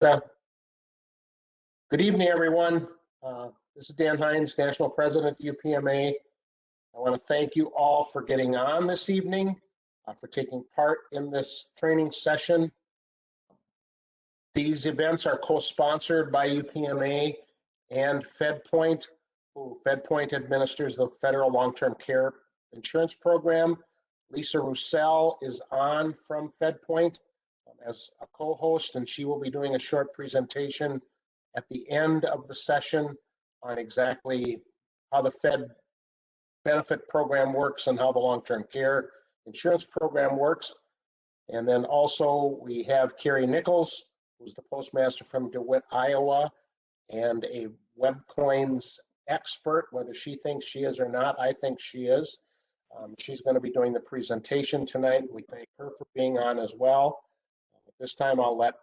Good evening, everyone. This is Dan Hines, National President of UPMA. I want to thank you all for getting on this evening, for taking part in this training session. These events are co-sponsored by UPMA and FedPoint, FedPoint administers the Federal Long-Term Care Insurance Program. Lisa Roussel is on from FedPoint as a co-host, and she will be doing a short presentation at the end of the session on exactly how the Fed benefit program works and how the long-term care insurance program works. And then also we have Carrie Nichols, who's the postmaster from DeWitt, Iowa, and a WebCoins expert. Whether she thinks she is or not, I think she is. She's going to be doing the presentation tonight. We thank her for being on as well. This time I'll let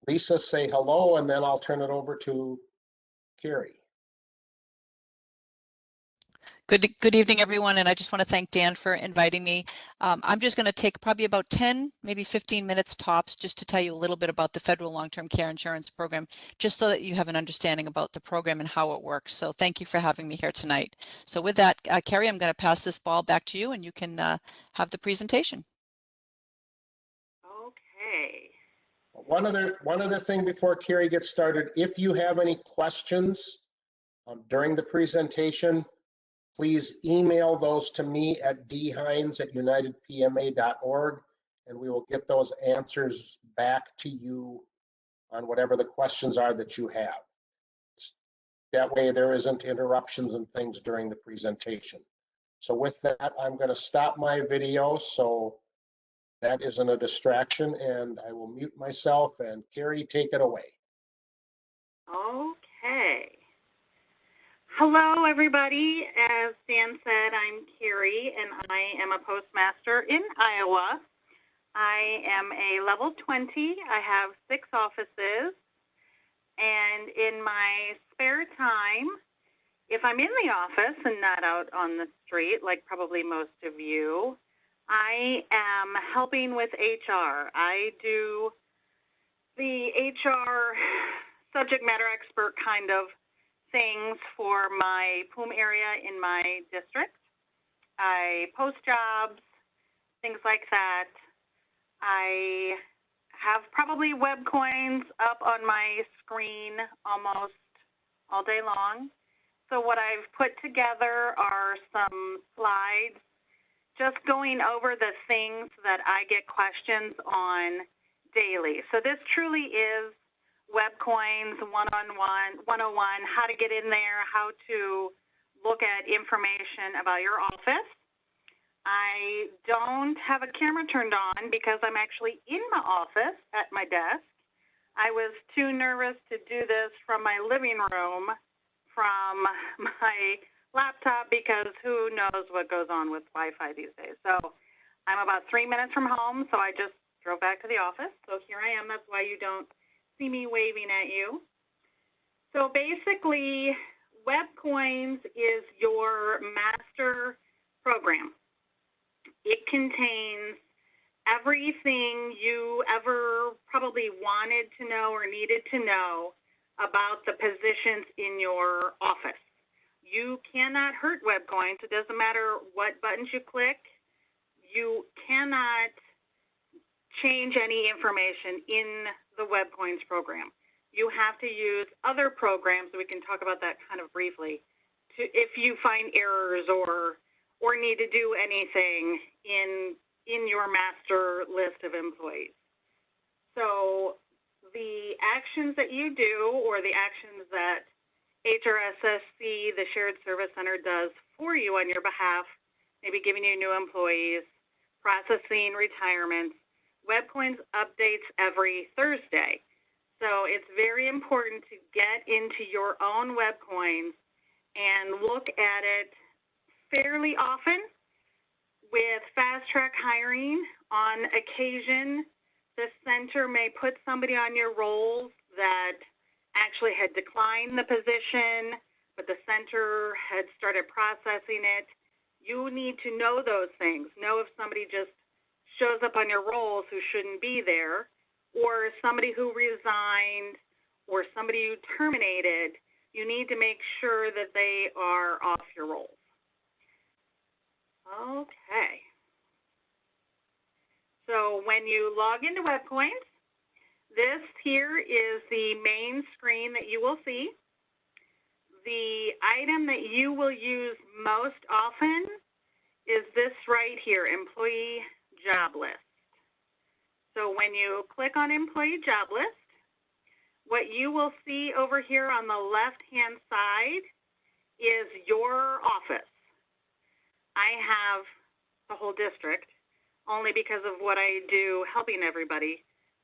Lisa say hello, and then I'll turn it over to Carrie. Good evening, everyone, and I just want to thank Dan for inviting me. I'm just going to take probably about 10, maybe 15 minutes tops just to tell you a little bit about the Federal Long-Term Care Insurance Program, just so that you have an understanding about the program and how it works. So thank you for having me here tonight. So with that, Carrie, I'm going to pass this ball back to you, and you can have the presentation. Okay. One other thing before Carrie gets started, if you have any questions during the presentation, please email those to me at dhines@unitedpma.org, and we will get those answers back to you on whatever the questions are that you have. That way there isn't interruptions and things during the presentation. So with that, I'm going to stop my video so that isn't a distraction, and I will mute myself, and Carrie, take it away. Okay. Hello, everybody. As Dan said, I'm Carrie, and I am a postmaster in Iowa. I am a level 20. I have 6 offices, and in my spare time, if I'm in the office and not out on the street, like probably most of you, I am helping with HR. I do the HR subject matter expert kind of things for my PUM area in my district. I post jobs, things like that. I have probably WebCoins up on my screen almost all day long. So what I've put together are some slides just going over the things that I get questions on daily. So this truly is WebCoins 101, how to get in there, how to look at information about your office. I don't have a camera turned on because I'm actually in my office at my desk. I was too nervous to do this from my living room from my laptop because who knows what goes on with Wi-Fi these days. So I'm about 3 minutes from home, so I just drove back to the office. So here I am. That's why you don't see me waving at you. So basically, WebCoins is your master program. It contains everything you ever probably wanted to know or needed to know about the positions in your office. You cannot hurt WebCoins. It doesn't matter what buttons you click. You cannot change any information in the WebCoins program. You have to use other programs, we can talk about that kind of briefly, if you find errors or need to do anything in your master list of employees. So the actions that you do, or the actions that HRSSC, the Shared Service Center, does for you on your behalf, maybe giving you new employees, processing retirements, WebCoins updates every Thursday. So it's very important to get into your own WebCoins and look at it fairly often. With fast track hiring, on occasion, the center may put somebody on your rolls that actually had declined the position, but the center had started processing it. You need to know those things. Know if somebody just shows up on your rolls who shouldn't be there, or somebody who resigned or somebody you terminated, you need to make sure that they are off your rolls. Okay. So when you log into WebPoint, this here is the main screen that you will see. The item that you will use most often is this right here, Employee Job List. So when you click on Employee Job List, what you will see over here on the left-hand side is your office. I have the whole district only because of what I do helping everybody,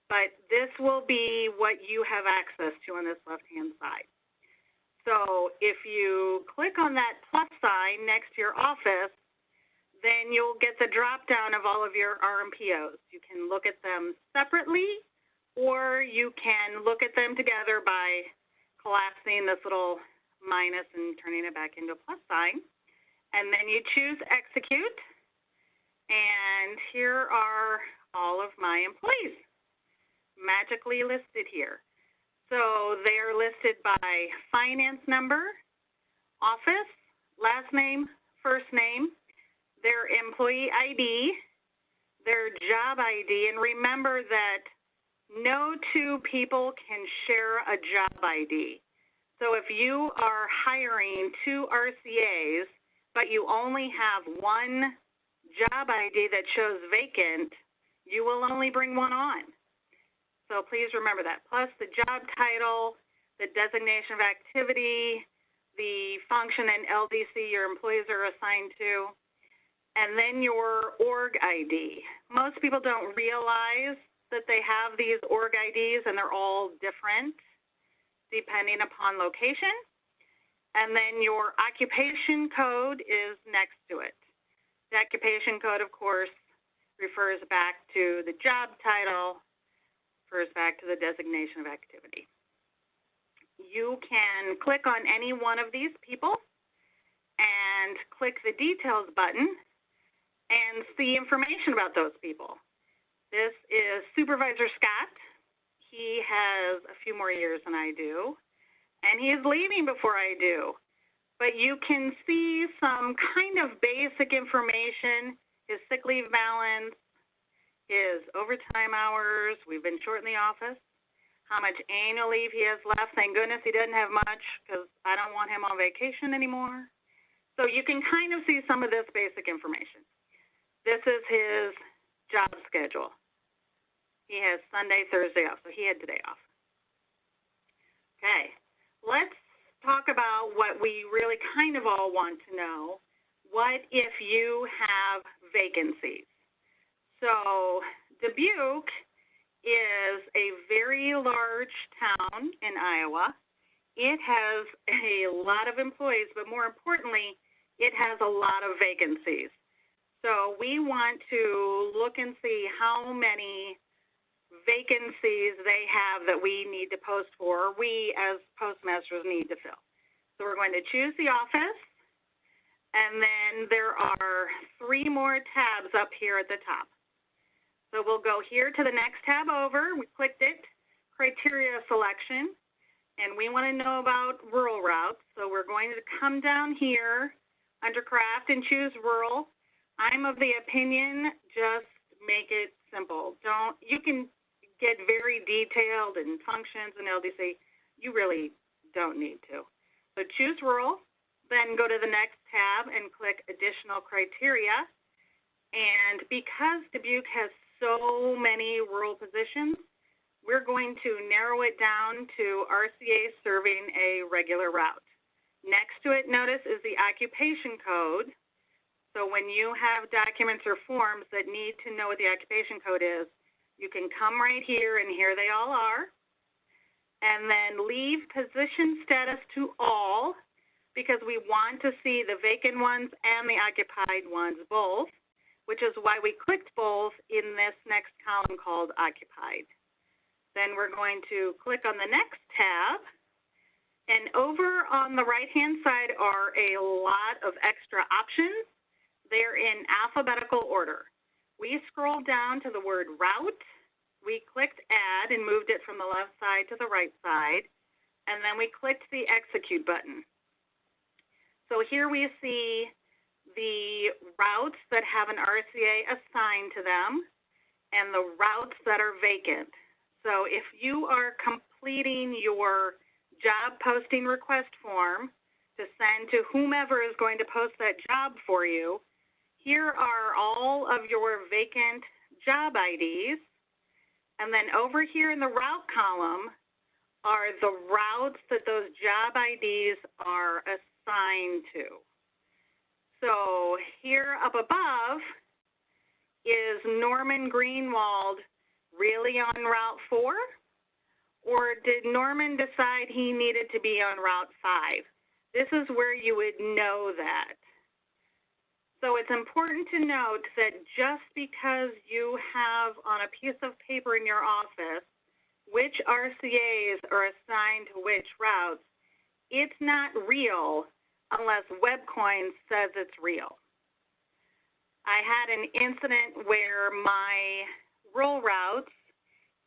but this will be what you have access to on this left-hand side. So if you click on that plus sign next to your office, then you'll get the drop down of all of your RMPOs. You can look at them separately, or you can look at them together by collapsing this little minus and turning it back into a plus sign. And then you choose execute, and here are all of my employees magically listed here. So they are listed by finance number, office, last name, first name, their employee ID, their job ID, and remember that no two people can share a job ID. So if you are hiring two RCAs, but you only have one job ID that shows vacant, you will only bring one on. So please remember that. Plus the job title, the designation of activity, the function and LDC your employees are assigned to, and then your org ID. Most people don't realize that they have these org IDs, and they're all different depending upon location. And then your occupation code is next to it. The occupation code, of course, refers back to the job title, refers back to the designation of activity. You can click on any one of these people and click the details button and see information about those people. This is Supervisor Scott. He has a few more years than I do, and he is leaving before I do. But you can see some kind of basic information, his sick leave balance, his overtime hours, we've been short in the office, how much annual leave he has left. Thank goodness he doesn't have much, because I don't want him on vacation anymore. So you can kind of see some of this basic information. This is his job schedule. He has Sunday, Thursday off, so he had today off. Okay, let's talk about what we really kind of all want to know. What if you have vacancies? So Dubuque is a very large town in Iowa. It has a lot of employees, but more importantly, it has a lot of vacancies. So we want to look and see how many vacancies they have that we need to post for, we as postmasters need to fill. So we're going to choose the office, and then there are 3 more tabs up here at the top. So we'll go here to the next tab over. We clicked it, criteria selection, and we want to know about rural routes. So we're going to come down here under craft and choose rural. I'm of the opinion, just make it simple. You can get very detailed in functions and LDC. You really don't need to. So choose rural, then go to the next tab and click additional criteria. And because Dubuque has so many rural positions, we're going to narrow it down to RCA serving a regular route. Next to it, notice, is the occupation code. So when you have documents or forms that need to know what the occupation code is, you can come right here, and here they all are. And then leave position status to all, because we want to see the vacant ones and the occupied ones both, which is why we clicked both in this next column called occupied. Then we're going to click on the next tab, and over on the right-hand side are a lot of extra options. They're in alphabetical order. We scroll down to the word route, we clicked add and moved it from the left side to the right side, and then we clicked the execute button. So here we see the routes that have an RCA assigned to them and the routes that are vacant. So if you are completing your job posting request form to send to whomever is going to post that job for you, here are all of your vacant job IDs. And then over here in the route column are the routes that those job IDs are assigned to. So here up above is Norman Greenwald really on Route 4? Or did Norman decide he needed to be on Route 5? This is where you would know that. So it's important to note that just because you have on a piece of paper in your office which RCAs are assigned to which routes, it's not real unless WebCoins says it's real. I had an incident where my rural routes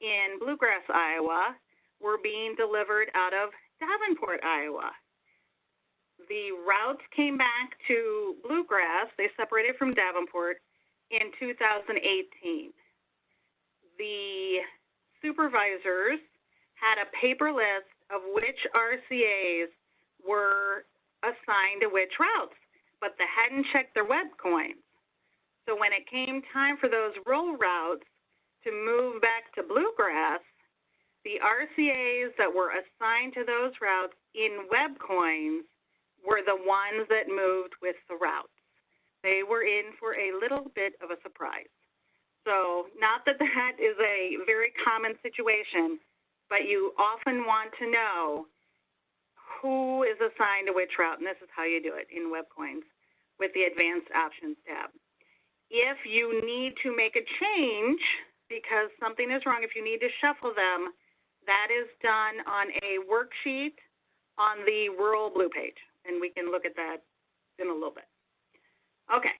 in Bluegrass, Iowa were being delivered out of Davenport, Iowa. The routes came back to Bluegrass. They separated from Davenport in 2018. The supervisors had a paper list of which RCAs were assigned to which routes, but they hadn't checked their WebCoins. So when it came time for those rural routes to move back to Bluegrass, the RCAs that were assigned to those routes in WebCoins were the ones that moved with the routes. They were in for a little bit of a surprise. So not that that is a very common situation, but you often want to know who is assigned to which route, and this is how you do it in WebCoins with the Advanced Options tab. If you need to make a change because something is wrong, if you need to shuffle them, that is done on a worksheet on the Rural Blue page, and we can look at that in a little bit. Okay,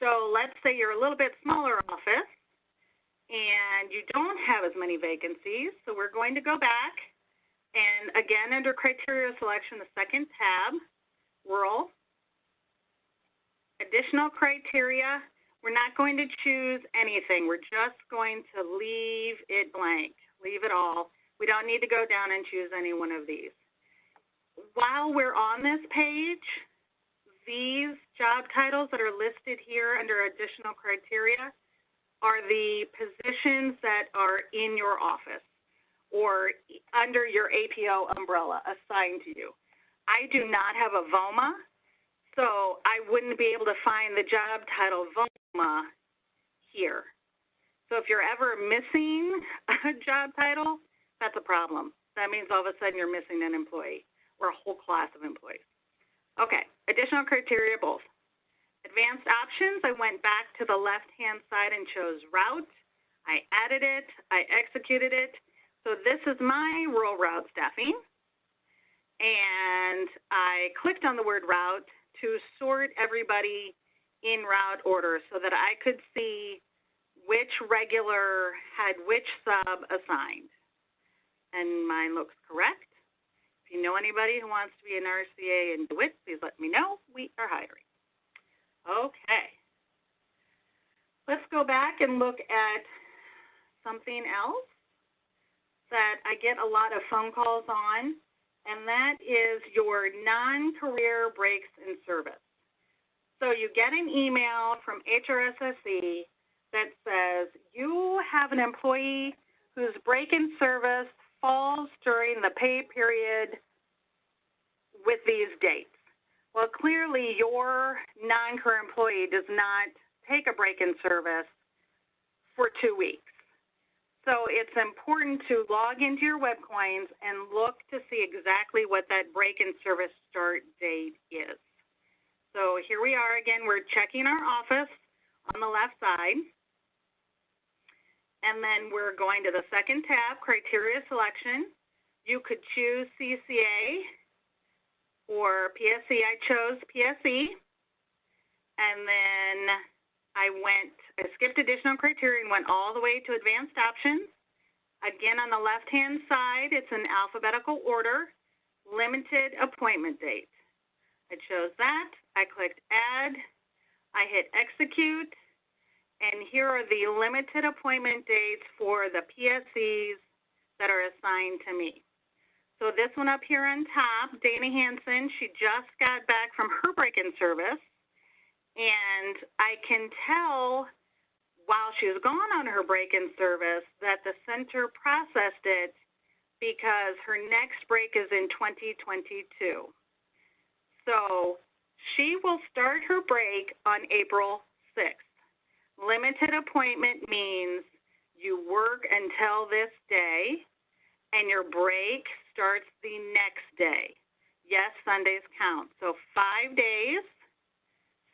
so let's say you're a little bit smaller office and you don't have as many vacancies, so we're going to go back and again under criteria selection, the second tab, Rural. Additional criteria, we're not going to choose anything. We're just going to leave it blank, leave it all. We don't need to go down and choose any one of these. While we're on this page, these job titles that are listed here under additional criteria are the positions that are in your office or under your APO umbrella assigned to you. I do not have a VOMA, so I wouldn't be able to find the job title VOMA here. So if you're ever missing a job title, that's a problem. That means all of a sudden you're missing an employee or a whole class of employees. Okay, additional criteria both. Advanced options, I went back to the left-hand side and chose route. I added it, I executed it. So this is my rural route staffing. And I clicked on the word route to sort everybody in route order so that I could see which regular had which sub assigned. And mine looks correct. If you know anybody who wants to be an RCA in DeWitt, please let me know. We are hiring. Okay. Let's go back and look at something else that I get a lot of phone calls on, and that is your non-career breaks in service. So you get an email from HRSSE that says you have an employee whose break in service falls during the pay period with these dates. Well, clearly your non-career employee does not take a break in service for 2 weeks. So it's important to log into your WebCoins and look to see exactly what that break in service start date is. So here we are again, we're checking our office on the left side. And then we're going to the second tab, criteria selection. You could choose CCA or PSE. I chose PSE. And then I skipped additional criteria and went all the way to advanced options. Again, on the left-hand side, it's in alphabetical order, limited appointment date. I chose that. I clicked add. I hit execute. And here are the limited appointment dates for the PSEs that are assigned to me. So this one up here on top, Dana Hansen, she just got back from her break-in service. And I can tell while she was gone on her break-in service that the center processed it because her next break is in 2022. So she will start her break on April 6th. Limited appointment means you work until this day and your break starts the next day. Yes, Sundays count. So 5 days.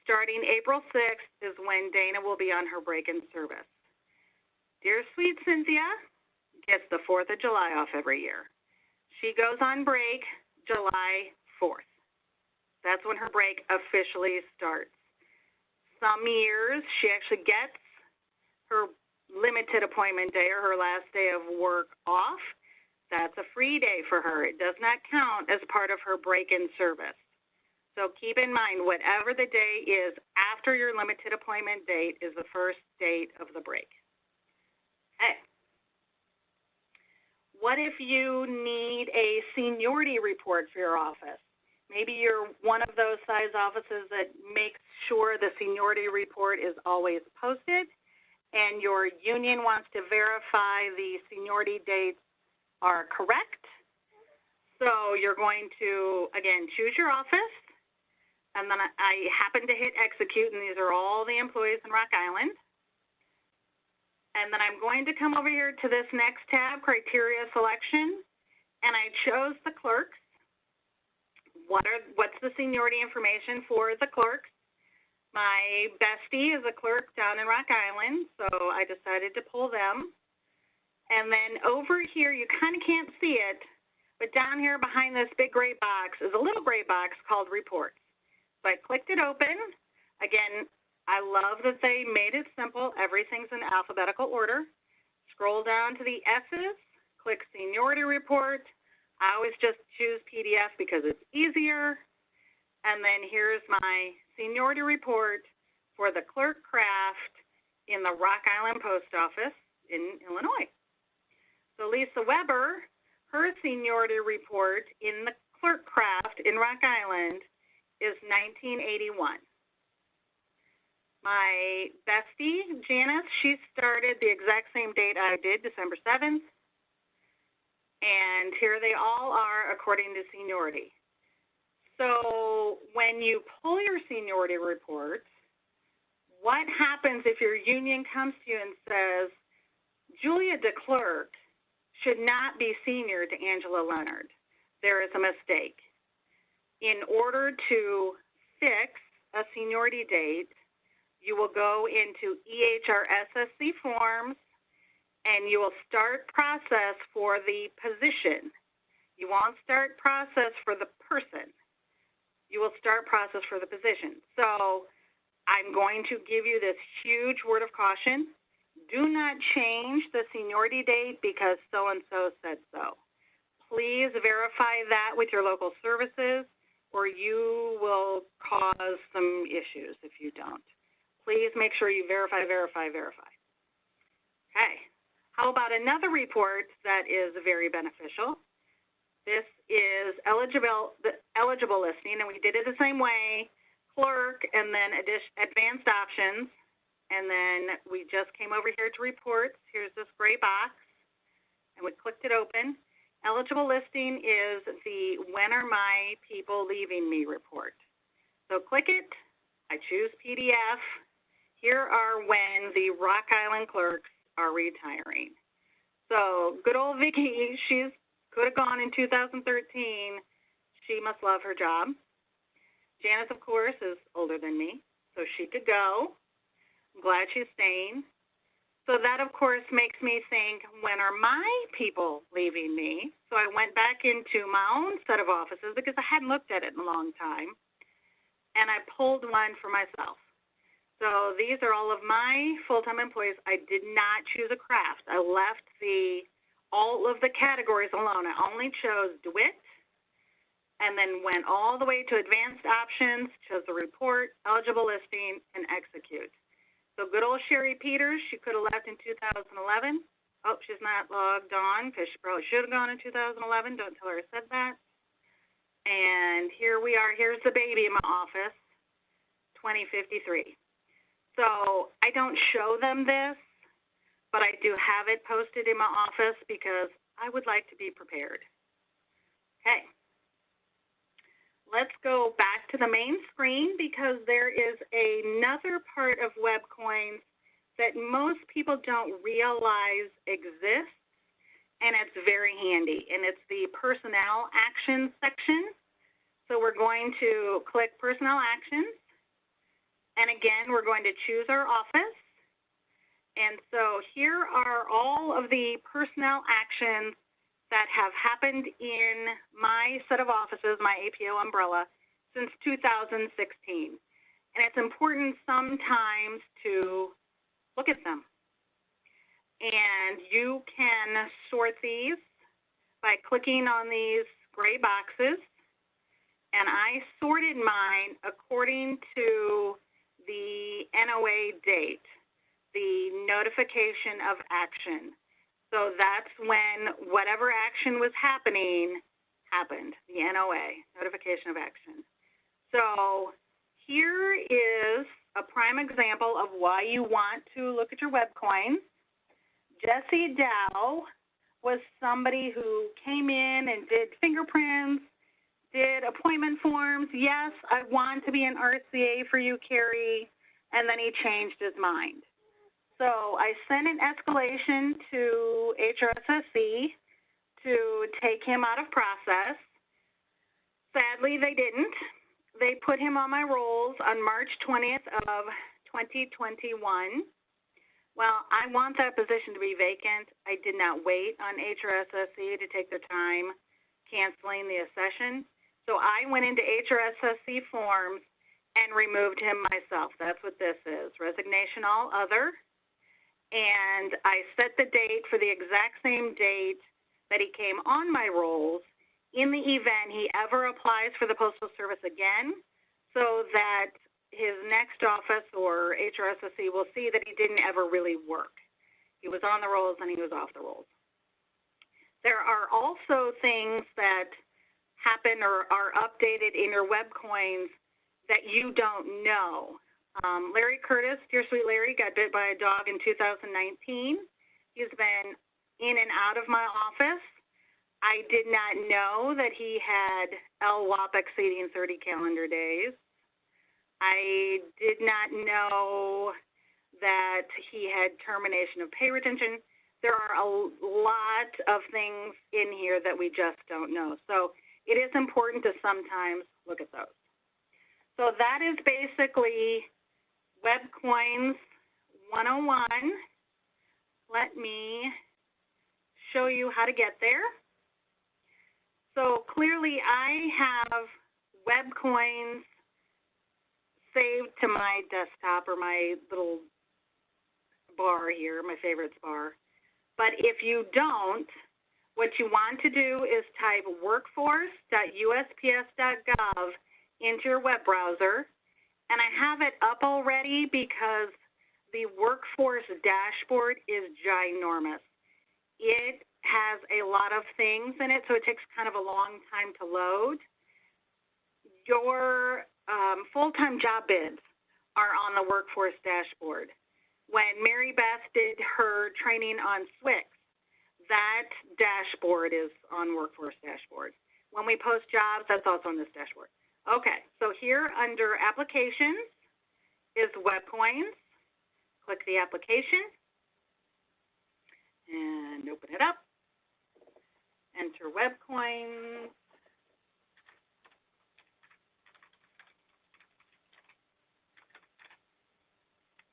Starting April 6th is when Dana will be on her break-in service. Dear sweet Cynthia gets the 4th of July off every year. She goes on break July 4th. That's when her break officially starts. Some years she actually gets her limited appointment day or her last day of work off. That's a free day for her. It does not count as part of her break-in service. So keep in mind, whatever the day is after your limited appointment date is the first date of the break. Okay. What if you need a seniority report for your office? Maybe you're one of those size offices that makes sure the seniority report is always posted, and your union wants to verify the seniority dates are correct. So you're going to, again, choose your office. And then I happen to hit execute, and these are all the employees in Rock Island. And then I'm going to come over here to this next tab, criteria selection, and I chose the clerks. What's the seniority information for the clerks? My bestie is a clerk down in Rock Island, so I decided to pull them. And then over here, you kind of can't see it, but down here behind this big gray box is a little gray box called reports. So I clicked it open. Again, I love that they made it simple. Everything's in alphabetical order. Scroll down to the S's, click Seniority Report. I always just choose PDF because it's easier. And then here's my seniority report for the clerk craft in the Rock Island Post Office in Illinois. So Lisa Weber, her seniority report in the clerk craft in Rock Island is 1981. My bestie, Janice, she started the exact same date I did, December 7th. And here they all are according to seniority. So when you pull your seniority reports, what happens if your union comes to you and says, Julia DeClerc should not be senior to Angela Leonard? There is a mistake. In order to fix a seniority date, you will go into EHRSSC forms and you will start process for the position. You won't start process for the person. You will start process for the position. So I'm going to give you this huge word of caution. Do not change the seniority date because so-and-so said so. Please verify that with your local services, or you will cause some issues if you don't. Please make sure you verify, verify, verify. Okay. How about another report that is very beneficial? This is eligible listing, and we did it the same way, clerk, and then advanced options. And then we just came over here to reports. Here's this gray box, and we clicked it open. Eligible listing is the when are my people leaving me report. So click it, I choose PDF. Here are when the Rock Island clerks are retiring. So good old Vicki, she could have gone in 2013. She must love her job. Janice, of course, is older than me, so she could go. I'm glad she's staying. So that, of course, makes me think, when are my people leaving me? So I went back into my own set of offices because I hadn't looked at it in a long time, and I pulled one for myself. So these are all of my full-time employees. I did not choose a craft. I left all of the categories alone. I only chose DeWitt, and then went all the way to advanced options, chose the report, eligible listing, and execute. So good old Sherry Peters, she could have left in 2011. Oh, she's not logged on because she probably should have gone in 2011. Don't tell her I said that. And here we are. Here's the baby in my office, 2053. So I don't show them this, but I do have it posted in my office because I would like to be prepared. Okay. Let's go back to the main screen because there is another part of WebCoins that most people don't realize exists, and it's very handy, and it's the personnel actions section. So we're going to click personnel actions, and again, we're going to choose our office. And so here are all of the personnel actions that have happened in my set of offices, my APO umbrella, since 2016. And it's important sometimes to look at them. And you can sort these by clicking on these gray boxes. And I sorted mine according to the NOA date, the notification of action. So that's when whatever action was happening happened, the NOA, notification of action. So here is a prime example of why you want to look at your WebCoins. Jessie Dow was somebody who came in and did fingerprints, did appointment forms. Yes, I want to be an RCA for you, Carrie. And then he changed his mind. So I sent an escalation to HRSSC to take him out of process. Sadly, they didn't. They put him on my rolls on March 20th of 2021. Well, I want that position to be vacant. I did not wait on HRSSC to take their time canceling the accession. So I went into HRSSC forms and removed him myself. That's what this is, resignation all other. And I set the date for the exact same date that he came on my rolls in the event he ever applies for the Postal Service again, so that his next office or HRSSC will see that he didn't ever really work. He was on the rolls and he was off the rolls. There are also things that happen or are updated in your WebCoins that you don't know. Larry Curtis, dear sweet Larry, got bit by a dog in 2019. He's been in and out of my office. I did not know that he had LWOP exceeding 30 calendar days. I did not know that he had termination of pay retention. There are a lot of things in here that we just don't know. So it is important to sometimes look at those. So that is basically WebCoins 101. Let me show you how to get there. So clearly I have WebCoins saved to my desktop or my little bar here, my favorites bar. But if you don't, what you want to do is type workforce.usps.gov into your web browser. And I have it up already because the workforce dashboard is ginormous. It has a lot of things in it, so it takes kind of a long time to load. Your full-time job bids are on the workforce dashboard. When Mary Beth did her training on SWIX, that dashboard is on workforce dashboard. When we post jobs, that's also on this dashboard. Okay, so here under applications is WebCoins. Click the application and open it up. Enter WebCoins.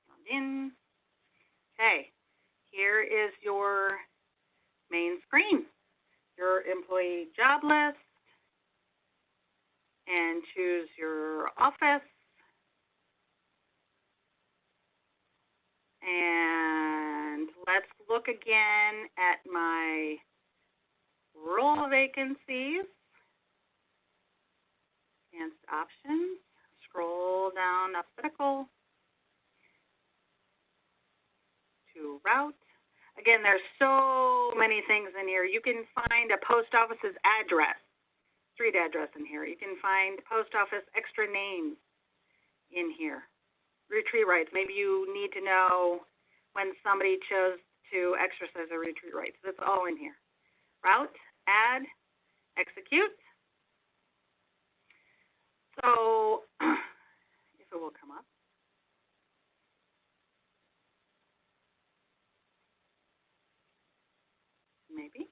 Log in. Okay, here is your main screen, your employee job list, and choose your office. And let's look again at my role vacancies. Advanced options. Scroll down alphabetical to route. Again, there's so many things in here. You can find a post office's address, street address in here. You can find post office extra names in here. Retreat rights. Maybe you need to know when somebody chose to exercise their retreat rights. That's all in here. Route, add, execute. So if it will come up. Maybe.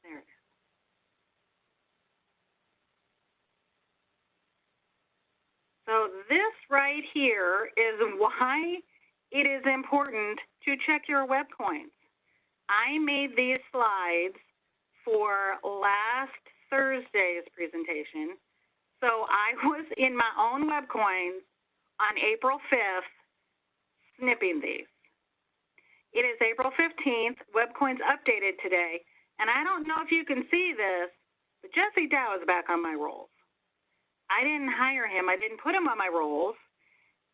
There it is. So this right here is why it is important to check your web coins. I made these slides for last Thursday's presentation. So I was in my own web coins on April 5th snipping these. It is April 15th, WebCoins updated today, and I don't know if you can see this, but Jesse Dow is back on my rolls. I didn't hire him, I didn't put him on my rolls,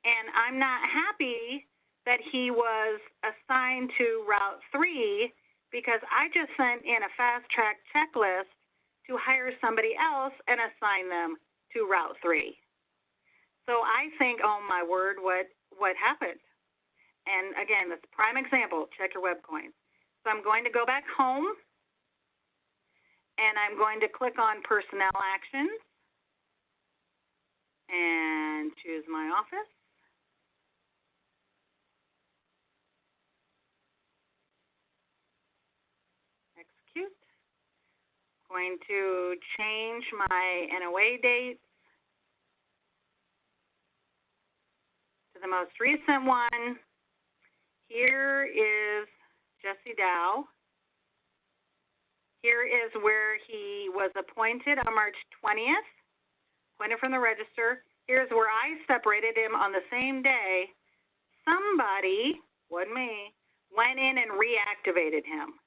and I'm not happy that he was assigned to Route 3 because I just sent in a fast track checklist to hire somebody else and assign them to Route 3. So I think, oh my word, what happened? And again, that's a prime example. Check your web coins. So I'm going to go back home, and I'm going to click on Personnel Actions and choose my office. Execute. Going to change my NOA date to the most recent one. Here is Jesse Dow. Here is where he was appointed on March 20th, appointed from the register. Here's where I separated him on the same day. Somebody, wasn't me, went in and reactivated him.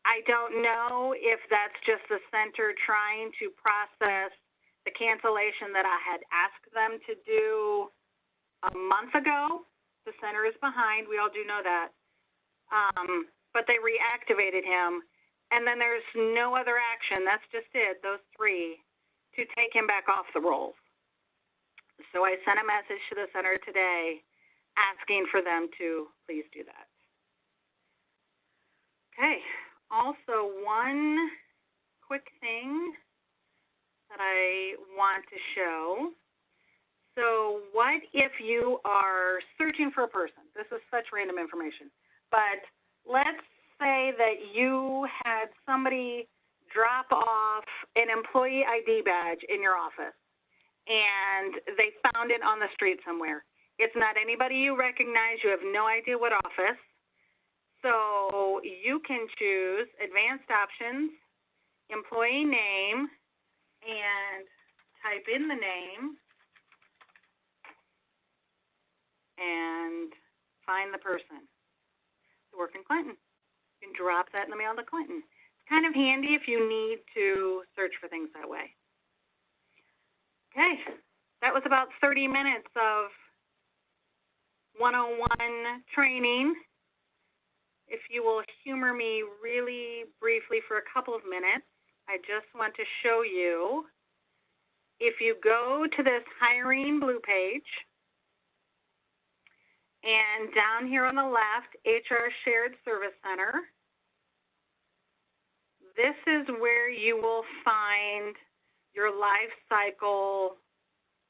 I don't know if that's just the center trying to process the cancellation that I had asked them to do a month ago. The center is behind. We all do know that. But they reactivated him. And then there's no other action. That's just it, those three, to take him back off the rolls. So I sent a message to the center today asking for them to please do that. Okay. Also, one quick thing that I want to show. So what if you are searching for a person? This is such random information. But let's say that you had somebody drop off an employee ID badge in your office, and they found it on the street somewhere. It's not anybody you recognize. You have no idea what office. So you can choose Advanced Options, Employee Name, and type in the name and find the person to work in Clinton. You can drop that in the mail to Clinton. It's kind of handy if you need to search for things that way. Okay, that was about 30 minutes of 101 training. If you will humor me really briefly for a couple of minutes, I just want to show you, if you go to this hiring blue page, and down here on the left, HR Shared Service Center, this is where you will find your life cycle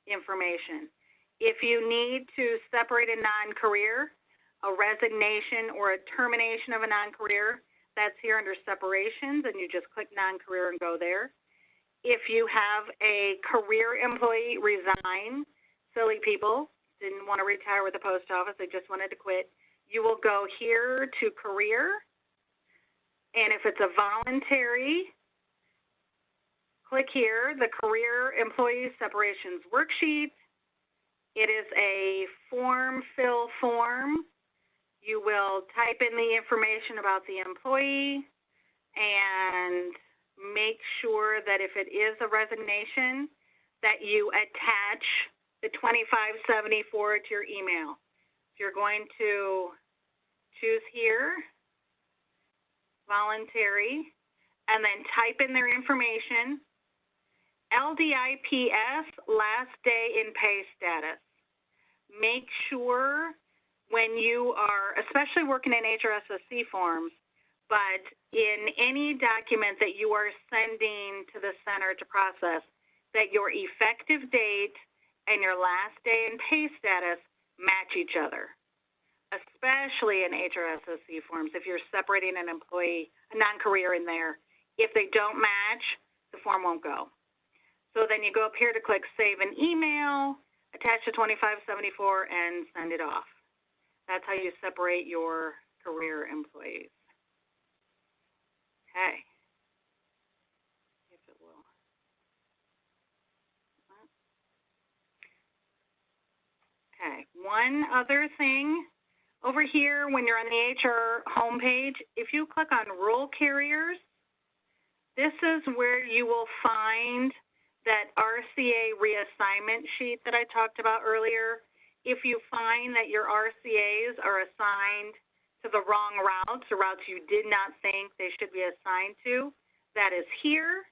information. If you need to separate a non-career, a resignation or a termination of a non-career, that's here under separations, and you just click non-career and go there. If you have a career employee resign, silly people, didn't want to retire with the post office, they just wanted to quit, you will go here to career, and if it's a voluntary, click here, the career employee separations worksheet, It is a form fill form. You will type in the information about the employee and make sure that if it is a resignation, that you attach the 2574 to your email. If you're going to choose here, voluntary, and then type in their information, LDIPS, last day in pay status. Make sure when you are, especially working in HRSSC forms, but in any document that you are sending to the center to process, that your effective date and your last day in pay status match each other, especially in HRSSC forms if you're separating an employee, a non-career in there. If they don't match, the form won't go. So then you go up here to click Save an Email, attach the 2574, and send it off. That's how you separate your career employees. Okay. If it will. Okay. One other thing. Over here, when you're on the HR homepage, if you click on Rural Carriers, this is where you will find that RCA reassignment sheet that I talked about earlier. If you find that your RCAs are assigned to the wrong routes, or routes you did not think they should be assigned to, that is here.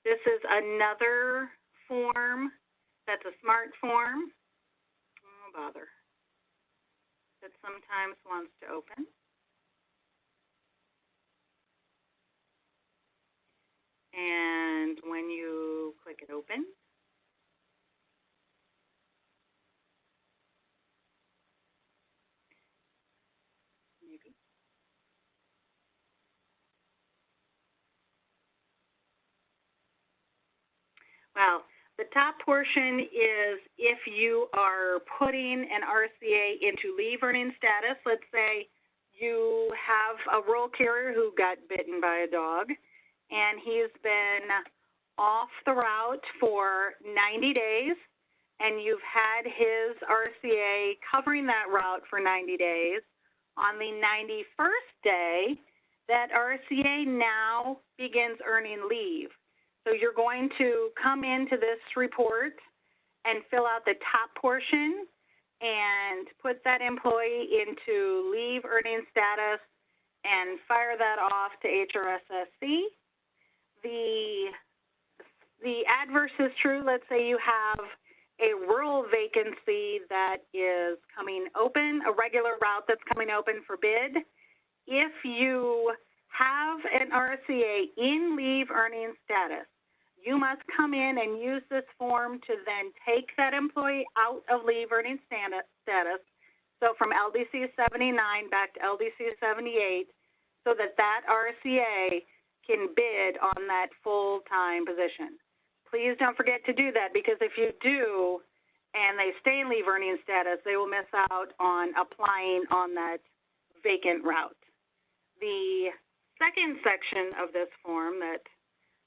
This is another form that's a smart form. Oh, bother. That sometimes wants to open. And when you click it open, maybe. Well, the top portion is if you are putting an RCA into leave earning status. Let's say you have a rural carrier who got bitten by a dog, and he's been off the route for 90 days, and you've had his RCA covering that route for 90 days. On the 91st day, that RCA now begins earning leave. So you're going to come into this report and fill out the top portion and put that employee into leave earning status and fire that off to HRSSC. The adverse is true. Let's say you have a rural vacancy that is coming open, a regular route that's coming open for bid. If you have an RCA in leave earning status, you must come in and use this form to then take that employee out of leave earning status, so from LDC 79 back to LDC 78, so that that RCA can bid on that full-time position. Please don't forget to do that, because if you do and they stay in leave earning status, they will miss out on applying on that vacant route. The second section of this form that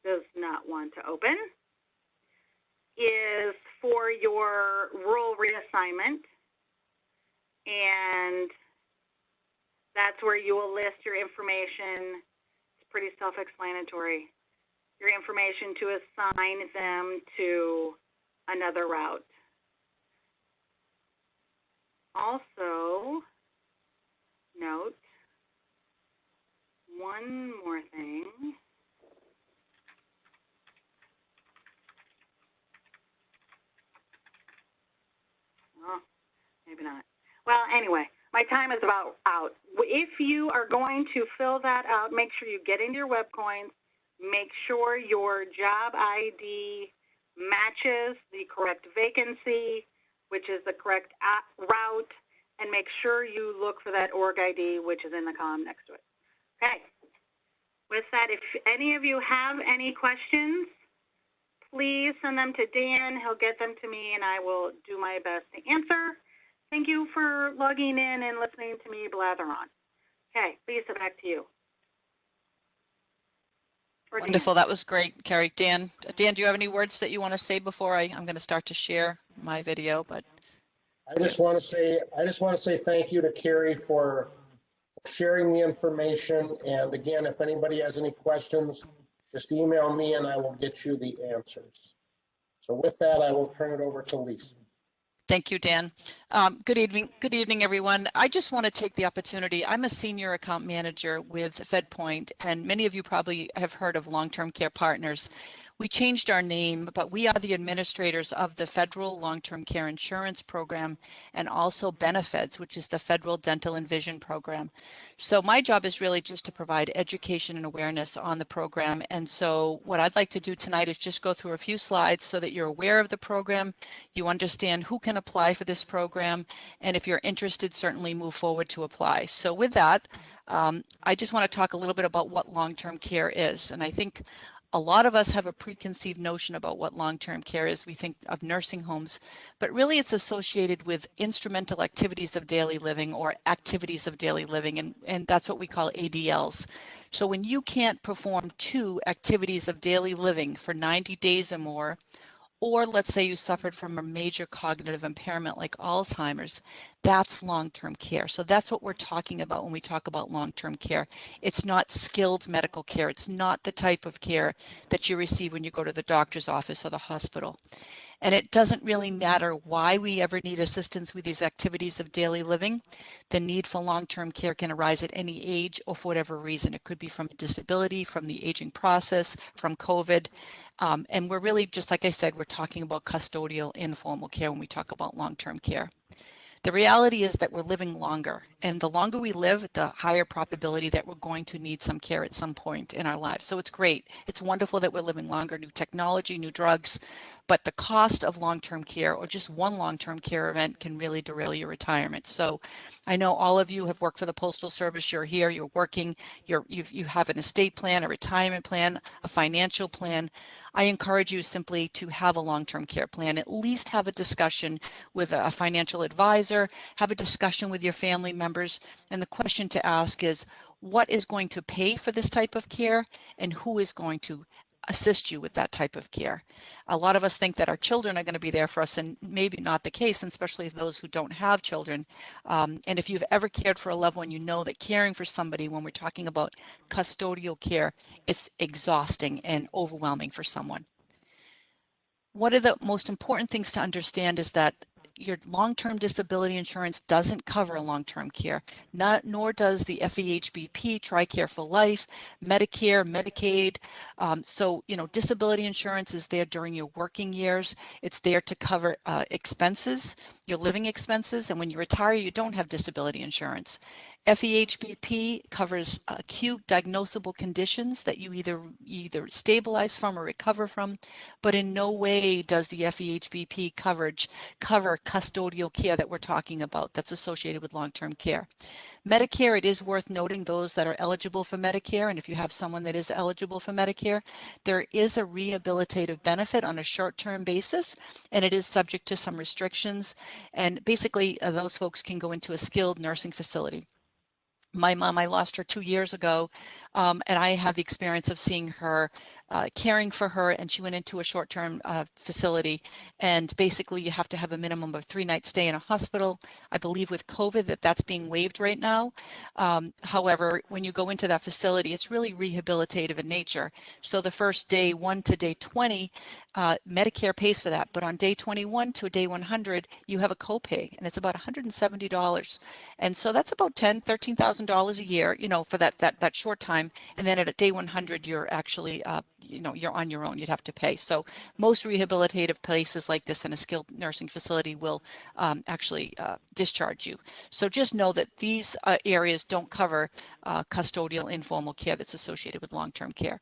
does not want to open is for your rural reassignment, and that's where you will list your information. It's pretty self-explanatory. Your information to assign them to another route. Also, note one more thing. Oh, maybe not. Well, anyway, my time is about out. If you are going to fill that out, make sure you get into your WebCoins. Make sure your job ID matches the correct vacancy, which is the correct route, and make sure you look for that org ID, which is in the column next to it. Okay. With that, if any of you have any questions, please send them to Dan. He'll get them to me, and I will do my best to answer. Thank you for logging in and listening to me blather on. Okay, Lisa, back to you. Or Wonderful. Dan. That was great, Carrie. Dan, do you have any words that you want to say before I'm going to start to share my video? But I just want to say thank you to Carrie for sharing the information. And again, if anybody has any questions, just email me and I will get you the answers. So with that, I will turn it over to Lisa. Thank you, Dan. Good evening, everyone. I just want to take the opportunity. I'm a senior account manager with FedPoint, and many of you probably have heard of Long-Term Care Partners. We changed our name, but we are the administrators of the Federal Long-Term Care Insurance Program and also Benefits, which is the Federal Dental and Vision Program. So my job is really just to provide education and awareness on the program. And so what I'd like to do tonight is just go through a few slides so that you're aware of the program, you understand who can apply for this program, and if you're interested, certainly move forward to apply. So with that, I just want to talk a little bit about what long-term care is. And I think a lot of us have a preconceived notion about what long-term care is. We think of nursing homes, but really it's associated with instrumental activities of daily living or activities of daily living, and that's what we call ADLs. So when you can't perform 2 activities of daily living for 90 days or more, or let's say you suffered from a major cognitive impairment like Alzheimer's, that's long-term care. So that's what we're talking about when we talk about long-term care. It's not skilled medical care. It's not the type of care that you receive when you go to the doctor's office or the hospital. And it doesn't really matter why we ever need assistance with these activities of daily living. The need for long-term care can arise at any age or for whatever reason. It could be from a disability, from the aging process, from COVID. And we're really, just like I said, we're talking about custodial informal care when we talk about long-term care. The reality is that we're living longer, and the longer we live, the higher probability that we're going to need some care at some point in our lives. So it's great. It's wonderful that we're living longer, new technology, new drugs, but the cost of long-term care or just one long-term care event can really derail your retirement. So I know all of you have worked for the Postal Service. You're here, you're working, you have an estate plan, a retirement plan, a financial plan. I encourage you simply to have a long-term care plan. At least have a discussion with a financial advisor, have a discussion with your family members. And the question to ask is, what is going to pay for this type of care and who is going to assist you with that type of care? A lot of us think that our children are going to be there for us, and maybe not the case, and especially those who don't have children. And if you've ever cared for a loved one, you know that caring for somebody, when we're talking about custodial care, it's exhausting and overwhelming for someone. One of the most important things to understand is that your long-term disability insurance doesn't cover long-term care, nor does the FEHBP, TRICARE for Life, Medicare, Medicaid. So, disability insurance is there during your working years. It's there to cover expenses, your living expenses, and when you retire, you don't have disability insurance. FEHBP covers acute diagnosable conditions that you either stabilize from or recover from, but in no way does the FEHBP coverage cover custodial care that we're talking about that's associated with long-term care. Medicare, it is worth noting those that are eligible for Medicare, and if you have someone that is eligible for Medicare, there is a rehabilitative benefit on a short-term basis, and it is subject to some restrictions, and basically those folks can go into a skilled nursing facility. My mom, I lost her 2 years ago, and I had the experience of seeing her, caring for her, and she went into a short-term facility, and basically you have to have a minimum of 3-night stay in a hospital. I believe with COVID that's being waived right now. However, when you go into that facility, it's really rehabilitative in nature. So the first day 1 to day 20, Medicare pays for that, but on day 21 to day 100, you have a copay, and it's about $170. And so that's about $13,000 a year, for that short time. And then at day 100, you're actually, you're on your own. You'd have to pay. So most rehabilitative places like this in a skilled nursing facility will actually discharge you. So just know that these areas don't cover custodial informal care that's associated with long-term care.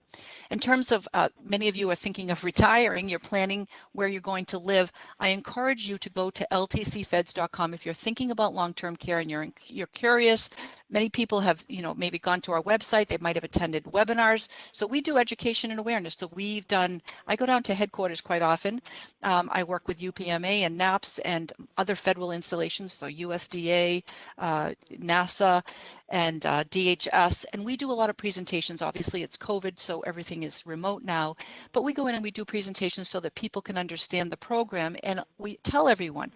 In terms of many of you are thinking of retiring, you're planning where you're going to live, I encourage you to go to ltcfeds.com if you're thinking about long-term care and you're curious. Many people have, maybe gone to our website. They might have attended webinars. So we do education and awareness. So I go down to headquarters quite often. I work with UPMA and NAPS and other federal installations, so USDA, NASA, and DHS. And we do a lot of presentations. Obviously, it's COVID, so everything is remote now. But we go in and we do presentations so that people can understand the program. And we tell everyone,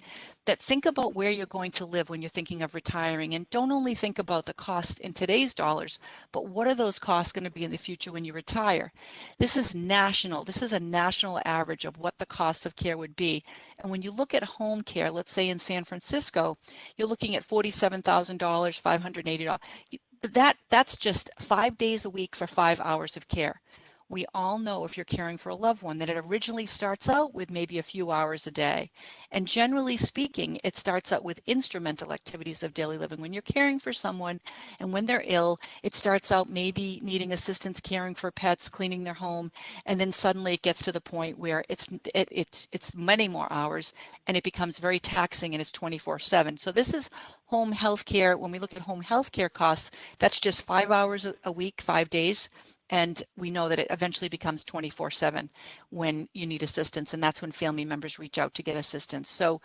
that think about where you're going to live when you're thinking of retiring, and don't only think about the cost in today's dollars, but what are those costs going to be in the future when you retire? This is national. This is a national average of what the cost of care would be. And when you look at home care, let's say in San Francisco, you're looking at $47,000, $580. That's just 5 days a week for 5 hours of care. We all know if you're caring for a loved one that it originally starts out with maybe a few hours a day. And generally speaking, it starts out with instrumental activities of daily living. When you're caring for someone and when they're ill, it starts out maybe needing assistance caring for pets, cleaning their home, and then suddenly it gets to the point where it's many more hours and it becomes very taxing and it's 24/7. So this is home health care. When we look at home health care costs, that's just 5 hours a week, 5 days. And we know that it eventually becomes 24/7 when you need assistance. And that's when family members reach out to get assistance. So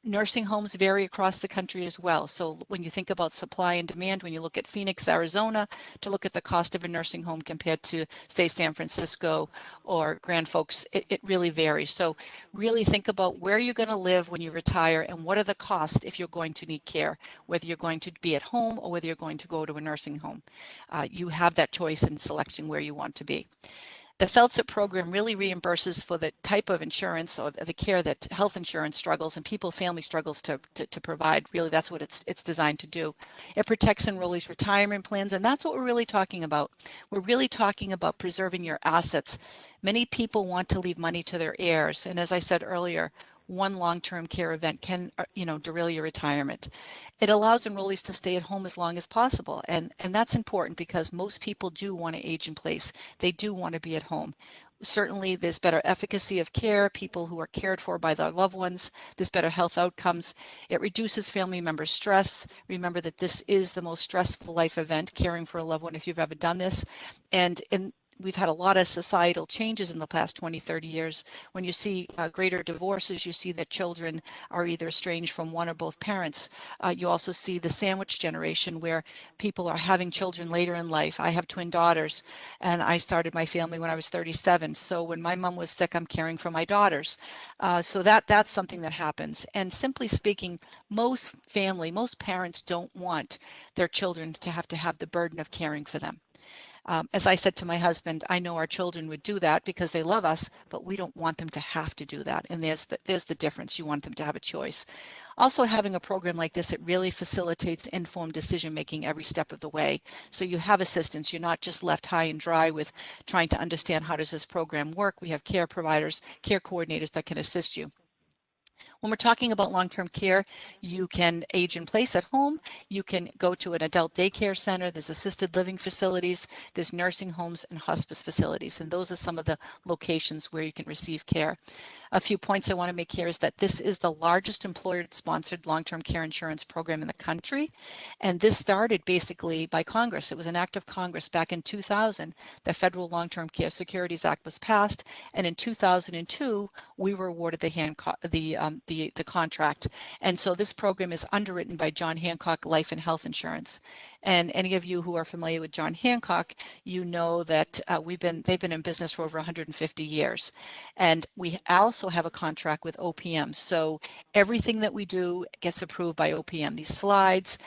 nursing homes vary across the country as well. So when you think about supply and demand, when you look at Phoenix, Arizona, to look at the cost of a nursing home compared to, say, San Francisco or Grand Forks, it really varies. So really think about where you're going to live when you retire and what are the costs if you're going to need care, whether you're going to be at home or whether you're going to go to a nursing home. You have that choice in selecting where you want to be. The FLTCIP program really reimburses for the type of insurance or the care that health insurance struggles and family struggles to provide. Really, that's what it's designed to do. It protects enrollees' retirement plans, and that's what we're really talking about. We're really talking about preserving your assets. Many people want to leave money to their heirs, and as I said earlier, one long-term care event can, derail your retirement. It allows enrollees to stay at home as long as possible, and that's important because most people do want to age in place. They do want to be at home. Certainly, there's better efficacy of care, people who are cared for by their loved ones, there's better health outcomes. It reduces family member stress. Remember that this is the most stressful life event, caring for a loved one, if you've ever done this. And we've had a lot of societal changes in the past 20, 30 years. When you see greater divorces, you see that children are either estranged from one or both parents. You also see the sandwich generation where people are having children later in life. I have twin daughters and I started my family when I was 37. So when my mom was sick, I'm caring for my daughters. So that's something that happens. And simply speaking, most parents don't want their children to have the burden of caring for them. As I said to my husband, I know our children would do that because they love us, but we don't want them to have to do that. And there's the difference. You want them to have a choice. Also, having a program like this, it really facilitates informed decision making every step of the way. So you have assistance. You're not just left high and dry with trying to understand how does this program work. We have care providers, care coordinators that can assist you. When we're talking about long-term care, you can age in place at home. You can go to an adult daycare center. There's assisted living facilities. There's nursing homes and hospice facilities. And those are some of the locations where you can receive care. A few points I want to make here is that this is the largest employer-sponsored long-term care insurance program in the country. And this started basically by Congress. It was an act of Congress back in 2000. The Federal Long-Term Care Securities Act was passed. And in 2002, we were awarded the contract. And so this program is underwritten by John Hancock Life and Health Insurance. And any of you who are familiar with John Hancock, you know that they've been in business for over 150 years. And we also have a contract with OPM. So everything that we do gets approved by OPM. These slides,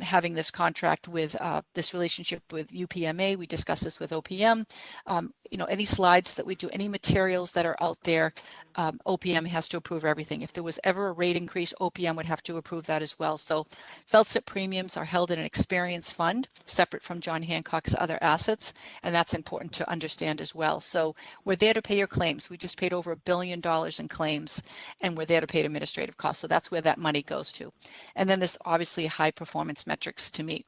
having this contract with this relationship with UPMA, we discuss this with OPM. Any slides that we do, any materials that are out there, OPM has to approve everything. If there was ever a rate increase, OPM would have to approve that as well. So FLTCIP premiums are held in an experience fund separate from John Hancock's other assets, and that's important to understand as well. So we're there to pay your claims. We just paid over $1 billion in claims, and we're there to pay administrative costs. So that's where that money goes to. And then there's obviously high performance metrics to meet.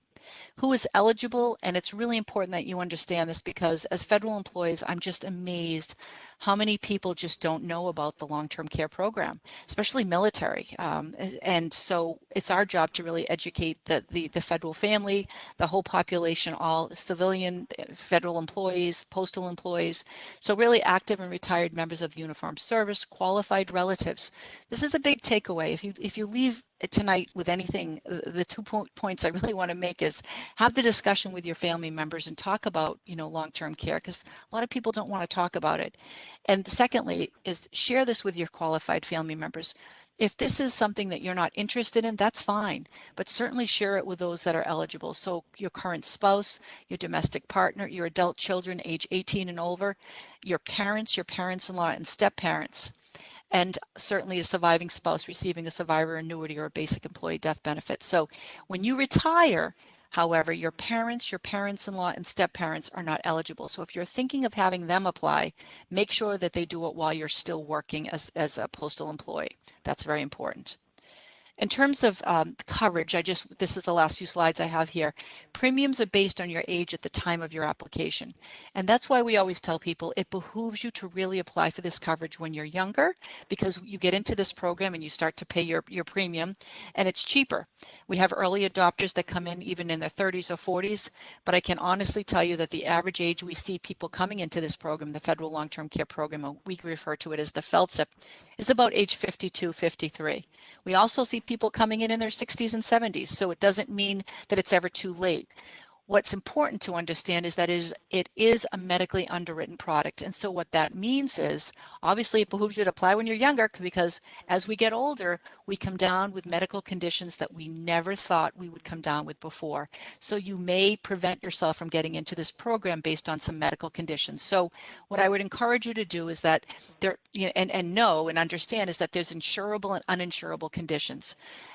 Who is eligible? And it's really important that you understand this because as federal employees, I'm just amazed how many people just don't know about the long-term care program, especially military. And so it's our job to really educate the federal family, the whole population, all civilian, federal employees, postal employees. So really active and retired members of the uniformed service, qualified relatives. This is a big takeaway. If you leave tonight with anything, the points I really want to make is have the discussion with your family members and talk about, long-term care, because a lot of people don't want to talk about it. And secondly is share this with your qualified family members. If this is something that you're not interested in, that's fine, but certainly share it with those that are eligible. So your current spouse, your domestic partner, your adult children age 18 and over, your parents-in-law, and step-parents, and certainly a surviving spouse receiving a survivor annuity or a basic employee death benefit. So when you retire, however, your parents-in-law, and step-parents are not eligible. So if you're thinking of having them apply, make sure that they do it while you're still working as a postal employee. That's very important. In terms of coverage, this is the last few slides I have here. Premiums are based on your age at the time of your application. And that's why we always tell people it behooves you to really apply for this coverage when you're younger, because you get into this program and you start to pay your premium, and it's cheaper. We have early adopters that come in even in their 30s or 40s, but I can honestly tell you that the average age we see people coming into this program, the Federal Long-Term Care Program, we refer to it as the FLTCIP, is about age 52, 53. We also see people coming in their 60s and 70s, so it doesn't mean that it's ever too late. What's important to understand is that it is a medically underwritten product. And so what that means is, obviously it behooves you to apply when you're younger, because as we get older, we come down with medical conditions that we never thought we would come down with before. So you may prevent yourself from getting into this program based on some medical conditions. So what I would encourage you to do is that know and understand is that there's insurable and uninsurable conditions.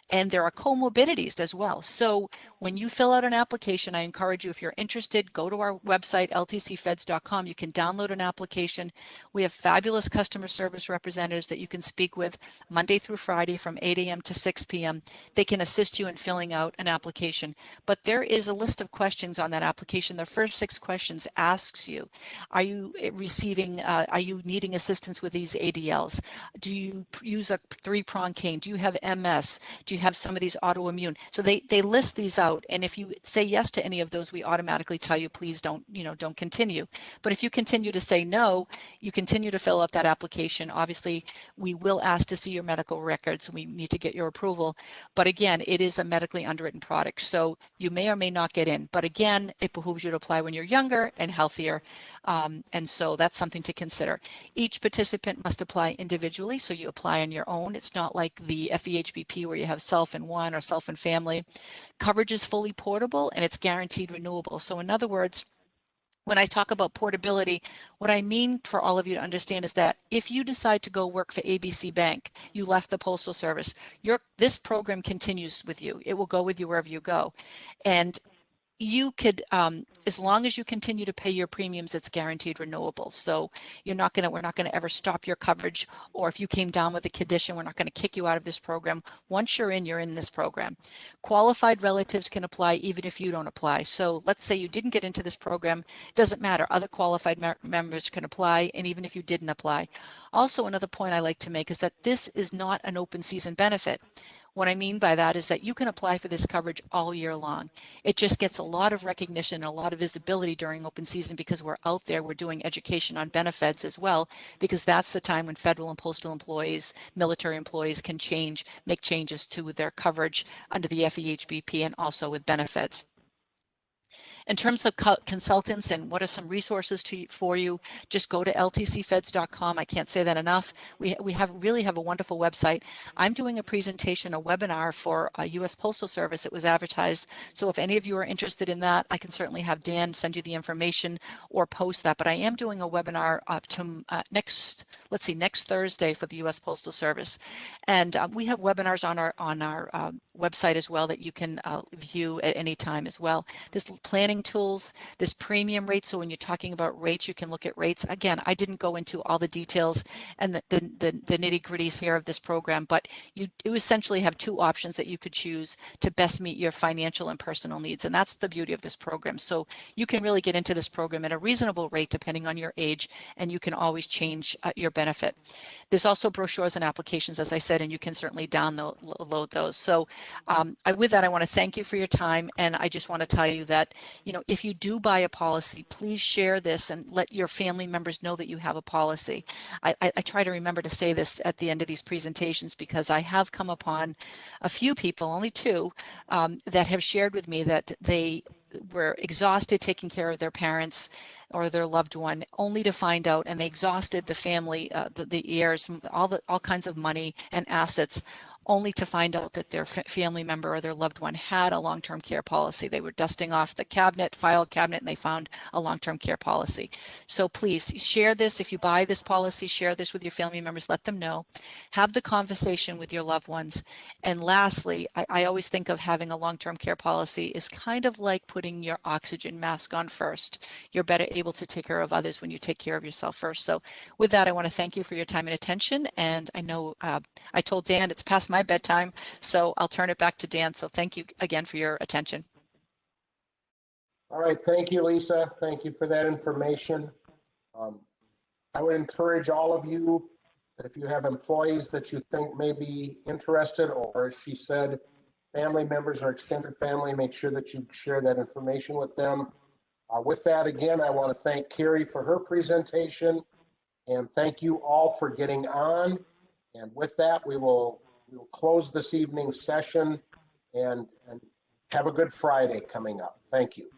And there are comorbidities as well. So when you fill out an application, I encourage you, if you're interested, go to our website, ltcfeds.com. You can download an application. We have fabulous customer service representatives that you can speak with Monday through Friday from 8 a.m. to 6 p.m. They can assist you in filling out an application. But there is a list of questions on that application. The first 6 questions asks you, are you needing assistance with these ADLs? Do you use a 3-prong cane? Do you have MS? Do you have some of these autoimmune? So they list these out, and if you say yes to any of those, we automatically tell you, please don't continue. But if you continue to say no, you continue to fill out that application. Obviously, we will ask to see your medical records. We need to get your approval. But again, it is a medically underwritten product, so you may or may not get in. But again, it behooves you to apply when you're younger and healthier, and so that's something to consider. Each participant must apply individually, so you apply on your own. It's not like the FEHBP where you have self and one or self and family. Coverage is fully portable and it's guaranteed renewable. So in other words, when I talk about portability, what I mean for all of you to understand is that if you decide to go work for ABC Bank, you left the Postal Service, this program continues with you. It will go with you wherever you go. And you could, as long as you continue to pay your premiums, it's guaranteed renewable. So we're not going to ever stop your coverage, or if you came down with a condition, we're not going to kick you out of this program. Once you're in this program. Qualified relatives can apply even if you don't apply. So let's say you didn't get into this program, it doesn't matter. Other qualified members can apply, and even if you didn't apply. Also, another point I like to make is that this is not an open season benefit. What I mean by that is that you can apply for this coverage all year long. It just gets a lot of recognition and a lot of visibility during open season because we're out there, we're doing education on benefits as well, because that's the time when federal and postal employees, military employees can make changes to their coverage under the FEHBP and also with benefits. In terms of consultants and what are some resources for you, just go to ltcfeds.com. I can't say that enough. We really have a wonderful website. I'm doing a presentation, a webinar for U.S. Postal Service. It was advertised. So if any of you are interested in that, I can certainly have Dan send you the information or post that. But I am doing a webinar next Thursday for the U.S. Postal Service. And we have webinars on our website as well that you can view at any time as well. There's planning tools, this premium rate. So when you're talking about rates, you can look at rates. Again, I didn't go into all the details and the nitty gritties here of this program, but you essentially have 2 options that you could choose to best meet your financial and personal needs. And that's the beauty of this program. So you can really get into this program at a reasonable rate depending on your age, and you can always change your benefit. There's also brochures and applications, as I said, and you can certainly download those. So With that, I want to thank you for your time. And I just want to tell you that, if you do buy a policy, please share this and let your family members know that you have a policy. I try to remember to say this at the end of these presentations because I have come upon a few people, only two, that have shared with me that they were exhausted taking care of their parents or their loved one, only to find out, and they exhausted the family, the heirs, all kinds of money and assets, only to find out that their family member or their loved one had a long-term care policy. They were dusting off the file cabinet, and they found a long-term care policy. So please share this. If you buy this policy, share this with your family members, let them know. Have the conversation with your loved ones. And lastly, I always think of having a long-term care policy is kind of like putting your oxygen mask on first. You're better able to take care of others when you take care of yourself first. So with that, I want to thank you for your time and attention. And I know I told Dan it's past my bedtime, so I'll turn it back to Dan. So thank you again for your attention. All right, thank you, Lisa. Thank you for that information. I would encourage all of you that if you have employees that you think may be interested, or as she said, family members or extended family, make sure that you share that information with them. With that, again, I want to thank Carrie for her presentation, and thank you all for getting on. And with that, we will close this evening's session and have a good Friday coming up. Thank you.